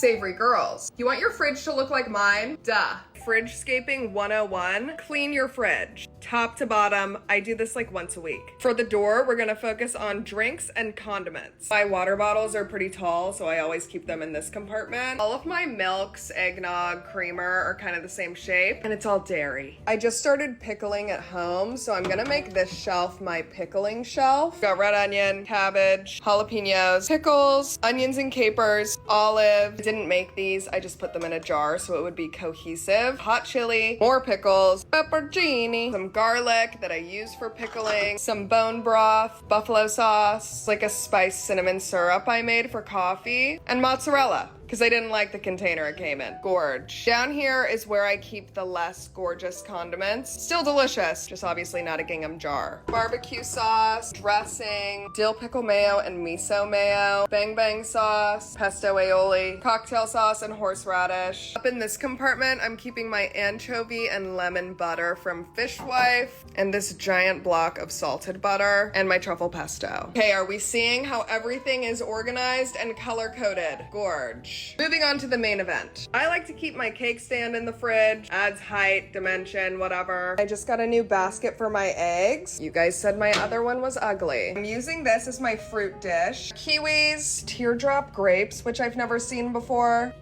Savory girls. You want your fridge to look like mine? Duh. Fridgescaping 101, clean your fridge. Top to bottom, I do this like once a week. For the door, we're gonna focus on drinks and condiments. My water bottles are pretty tall, so I always keep them in this compartment. All of my milks, eggnog, creamer are kind of the same shape, and it's all dairy. I just started pickling at home, so I'm gonna make this shelf my pickling shelf. Got red onion, cabbage, jalapenos, pickles, onions and capers, olive. I didn't make these, I just put them in a jar so it would be cohesive. Hot chili, more pickles, pepperoni, some garlic that I use for pickling, some bone broth, buffalo sauce, like a spiced cinnamon syrup I made for coffee, and mozzarella, because I didn't like the container it came in. Gorge. Down here is where I keep the less gorgeous condiments. Still delicious, just obviously not a gingham jar. Barbecue sauce, dressing, dill pickle mayo and miso mayo, bang bang sauce, pesto aioli, cocktail sauce, and horseradish. Up in this compartment, I'm keeping my anchovy and lemon butter from Fishwife, and this giant block of salted butter, and my truffle pesto. Okay, are we seeing how everything is organized and color-coded? Gorge. Moving on to the main event. I like to keep my cake stand in the fridge, adds height, dimension, whatever. I just got a new basket for my eggs. You guys said my other one was ugly. I'm using this as my fruit dish. Kiwis, teardrop grapes, which I've never seen before.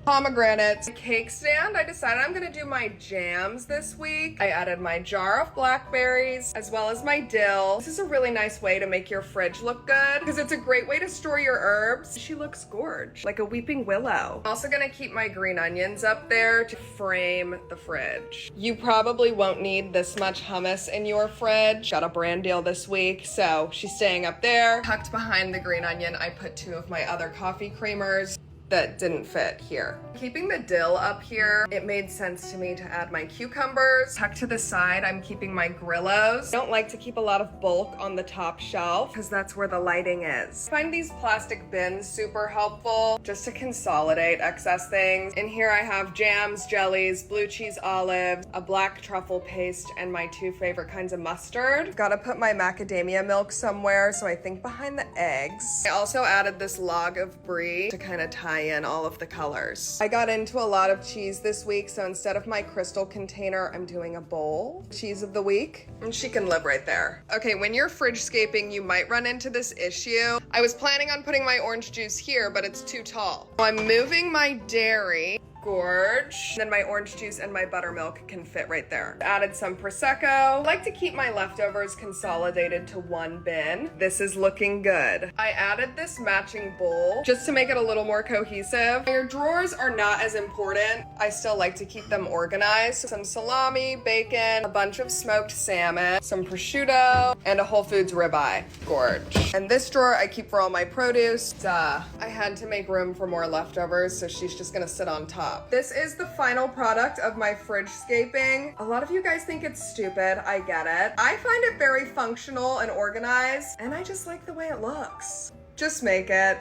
Pomegranates. Cake stand, I decided I'm gonna do my jams this week. I added my jar of blackberries as well as my dill. This is a really nice way to make your fridge look good because it's a great way to store your herbs. She looks gorge, like a weeping willow. I'm also gonna keep my green onions up there to frame the fridge. You probably won't need this much hummus in your fridge. Got a brand deal this week, so she's staying up there. Tucked behind the green onion, I put 2 of my other coffee creamers that didn't fit here. Keeping the dill up here, it made sense to me to add my cucumbers. Tucked to the side, I'm keeping my Grillos. Don't like to keep a lot of bulk on the top shelf because that's where the lighting is. I find these plastic bins super helpful just to consolidate excess things. In here I have jams, jellies, blue cheese olives, a black truffle paste, and my 2 favorite kinds of mustard. Gotta put my macadamia milk somewhere, so I think behind the eggs. I also added this log of brie to kind of tie in all of the colors. I got into a lot of cheese this week, so instead of my crystal container, I'm doing a bowl. Cheese of the week, and she can live right there. Okay, when you're fridgescaping, you might run into this issue. I was planning on putting my orange juice here, but it's too tall. So I'm moving my dairy. Gorge. Then my orange juice and my buttermilk can fit right there. Added some Prosecco. I like to keep my leftovers consolidated to 1 bin. This is looking good. I added this matching bowl just to make it a little more cohesive. Your drawers are not as important. I still like to keep them organized. Some salami, bacon, a bunch of smoked salmon, some prosciutto, and a Whole Foods ribeye. Gorge. And this drawer I keep for all my produce. Duh. I had to make room for more leftovers, so she's just gonna sit on top. This is the final product of my fridgescaping. A lot of you guys think it's stupid. I get it. I find it very functional and organized, and I just like the way it looks. Just make it.